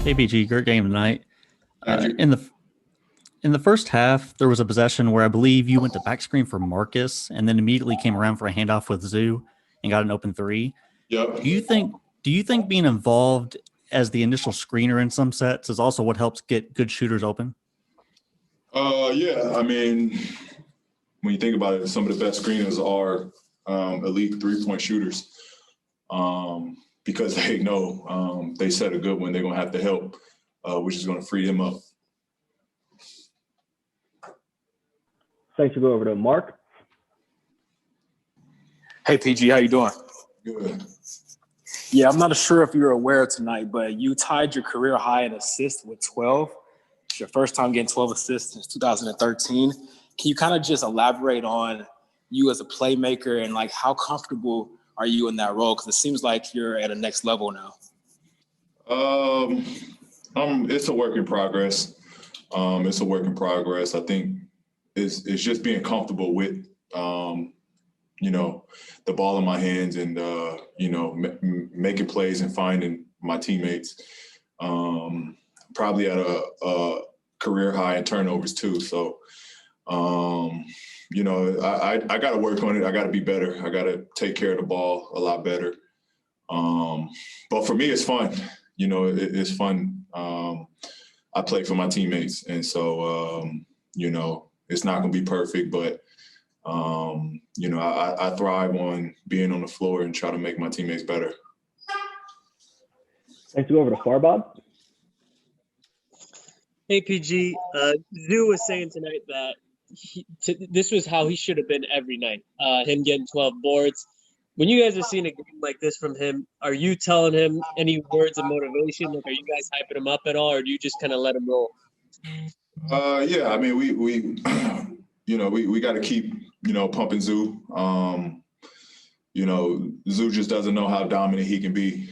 Hey BG, great game tonight. Thank you. In the first half, there was a possession where I believe you went to back screen for Marcus and then immediately came around for a handoff with Zoo and got an open three. Yep. Do you think being involved as the initial screener in some sets is also what helps get good shooters open? Yeah. I mean, when you think about it, some of the best screeners are elite three-point shooters because they know they set a good one. They're gonna have to help, which is gonna free them up. Thanks to go over to Mark. Hey PG, how you doing? Good. Yeah, I'm not sure if you're aware tonight, but you tied your career high in assists with 12. It's your first time getting 12 assists since 2013. Can you kind of just elaborate on you as a playmaker and like how comfortable are you in that role? Because it seems like you're at a next level now. It's a work in progress. It's a work in progress. I think it's just being comfortable with the ball in my hands and, making plays and finding my teammates. Probably at a career high in turnovers too. So, I got to work on it. I got to be better. I got to take care of the ball a lot better. But for me, it's fun. It's fun. I play for my teammates. And so, it's not going to be perfect, but I thrive on being on the floor and try to make my teammates better. Thanks to go over to Farbod. Hey PG, Zoo was saying tonight that this was how he should have been every night. Him getting 12 boards. When you guys are seeing a game like this from him, are you telling him any words of motivation? Like, are you guys hyping him up at all, or do you just kind of let him roll? Yeah, I mean, we got to keep, pumping Zoo. Zoo just doesn't know how dominant he can be.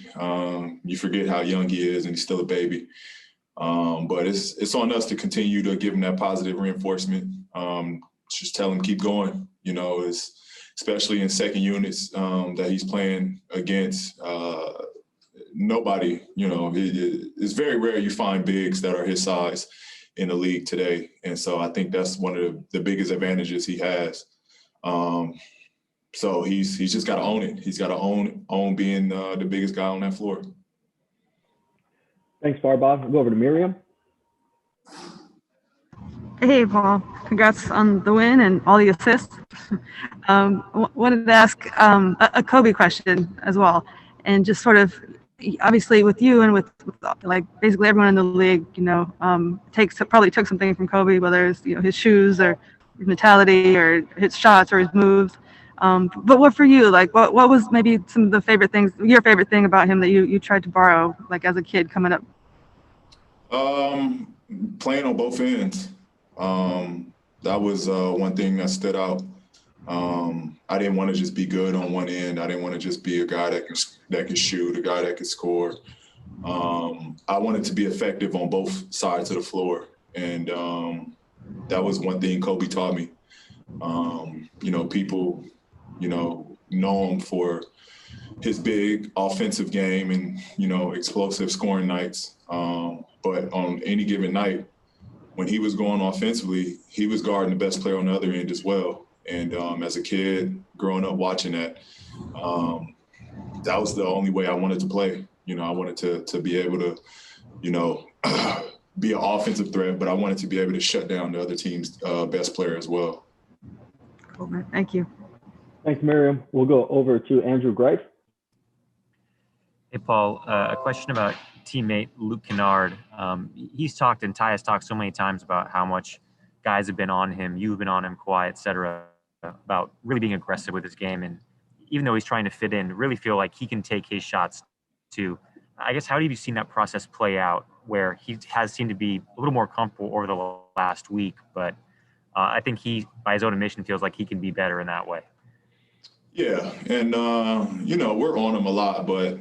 You forget how young he is and he's still a baby. But it's on us to continue to give him that positive reinforcement. Just tell him keep going. Especially in second units that he's playing against. Nobody, it's very rare you find bigs that are his size in the league today. And so I think that's one of the biggest advantages he has. So he's just got to own it. He's got to own being the biggest guy on that floor. Thanks, Farbod. We'll go over to Miriam. Hey, Paul. Congrats on the win and all the assists. Wanted to ask a Kobe question as well. And just sort of, obviously with you and with like basically everyone in the league, probably took something from Kobe, whether it's, his shoes or his mentality or his shots or his moves. But what for you, like what was maybe some of the favorite things, your favorite thing about him that you tried to borrow, like as a kid coming up? Playing on both ends. That was one thing that stood out. I didn't want to just be good on one end. I didn't want to just be a guy that could shoot, a guy that could score. I wanted to be effective on both sides of the floor. And that was one thing Kobe taught me. People, know him for his big offensive game and, explosive scoring nights. But on any given night, when he was going offensively, he was guarding the best player on the other end as well. And as a kid growing up watching that, that was the only way I wanted to play. I wanted to be able to, be an offensive threat, but I wanted to be able to shut down the other team's best player as well. Cool, man. Thank you. Thanks, Miriam. We'll go over to Andrew Greif. Hey, Paul, a question about teammate Luke Kennard. He's talked and Ty has talked so many times about how much guys have been on him, you've been on him, Kawhi, et cetera, about really being aggressive with his game. And even though he's trying to fit in, really feel like he can take his shots too. I guess, how have you seen that process play out where he has seemed to be a little more comfortable over the last week, but I think he, by his own admission, feels like he can be better in that way. Yeah, and we're on him a lot, but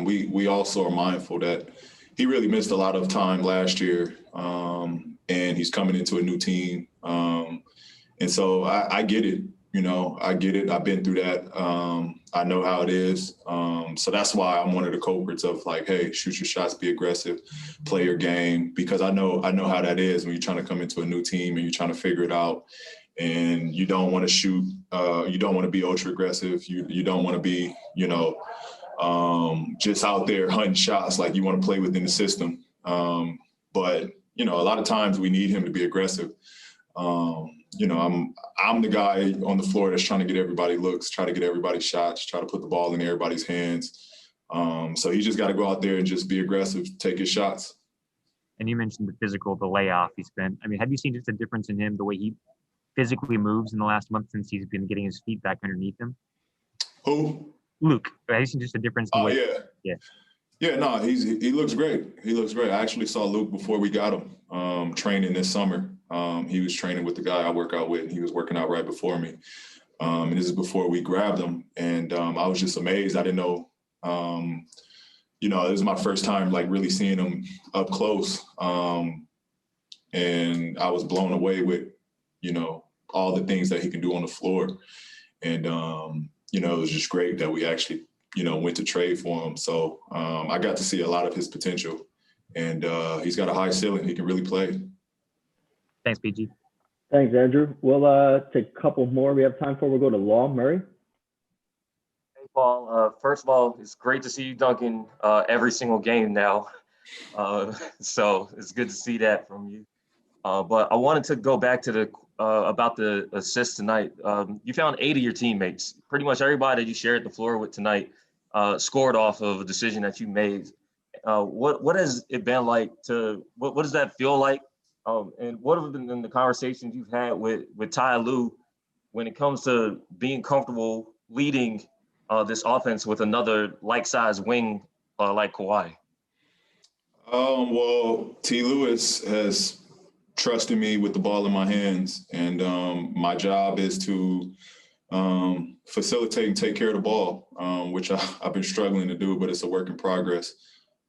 we also are mindful that he really missed a lot of time last year, and he's coming into a new team, and so I get it. You know, I get it. I've been through that. I know how it is. So that's why I'm one of the culprits of like, hey, shoot your shots, be aggressive, play your game, because I know how that is when you're trying to come into a new team and you're trying to figure it out. And you don't want to shoot. You don't want to be ultra aggressive. You don't want to be, just out there hunting shots. Like, you want to play within the system. But a lot of times we need him to be aggressive. I'm the guy on the floor that's trying to get everybody looks, try to get everybody shots, try to put the ball in everybody's hands. So he just got to go out there and just be aggressive, take his shots. And you mentioned the physical, the layoff he spent. I mean, have you seen just a difference in him, the way he physically moves in the last month since he's been getting his feet back underneath him? Who? Luke. Have you seen just a difference in the way? Yeah. Yeah, no, he looks great. He looks great. I actually saw Luke before we got him training this summer. He was training with the guy I work out with, and he was working out right before me. And this is before we grabbed him. And I was just amazed. I didn't know, it was my first time like really seeing him up close. And I was blown away with, all the things that he can do on the floor. And, it was just great that we actually, went to trade for him. So I got to see a lot of his potential, and he's got a high ceiling. He can really play. Thanks, PG. Thanks, Andrew. We'll take a couple more we have time for. We'll go to Law. Murray. Hey, Paul. First of all, it's great to see you dunking every single game now. So it's good to see that from you. But I wanted to go back to about the assists tonight. You found 8 of your teammates. Pretty much everybody that you shared the floor with tonight scored off of a decision that you made. What has it been like what does that feel like? And what have been the conversations you've had with Ty Lue when it comes to being comfortable leading this offense with another like-sized wing like Kawhi? Well, T. Lewis has trusted me with the ball in my hands, and my job is to facilitate and take care of the ball, which I've been struggling to do, but it's a work in progress.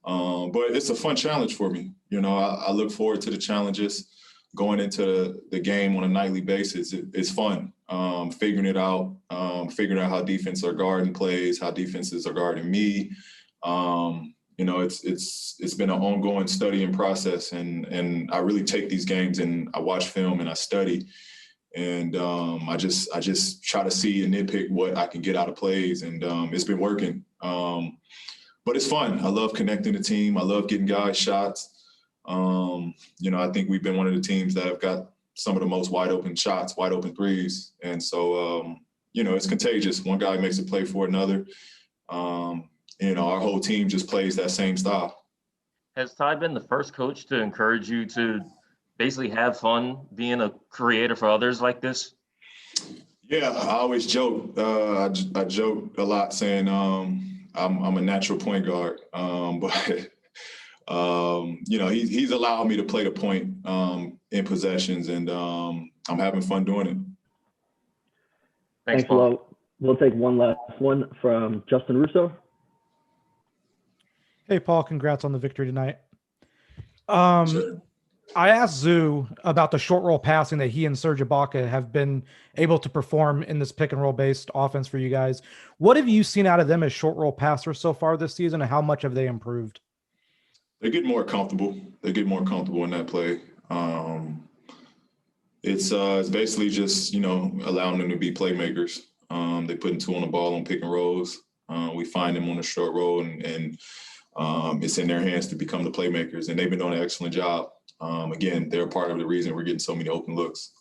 But it's a fun challenge for me. I look forward to the challenges going into the game on a nightly basis. It's fun figuring out how defense are guarding plays, how defenses are guarding me. It's been an ongoing study and process, and I really take these games and I watch film and I study, and I just try to see and nitpick what I can get out of plays, and it's been working. But it's fun. I love connecting the team. I love getting guys shots. I think we've been one of the teams that have got some of the most wide open shots, wide open threes. And so, it's contagious. One guy makes a play for another. Our whole team just plays that same style. Has Ty been the first coach to encourage you to basically have fun being a creator for others like this? Yeah, I always joke. I joke a lot saying I'm a natural point guard, but he's allowed me to play the point in possessions, and I'm having fun doing it. Thanks, Paul. Paul. We'll take one last one from Justin Russo. Hey, Paul, congrats on the victory tonight. Sure. I asked Zoo about the short roll passing that he and Serge Ibaka have been able to perform in this pick and roll based offense for you guys. What have you seen out of them as short roll passers so far this season, and how much have they improved? They get more comfortable. They get more comfortable in that play. It's basically just, allowing them to be playmakers. They putting 2 on the ball on pick and rolls. We find them on a short roll, and it's in their hands to become the playmakers, and they've been doing an excellent job. Again, they're part of the reason we're getting so many open looks.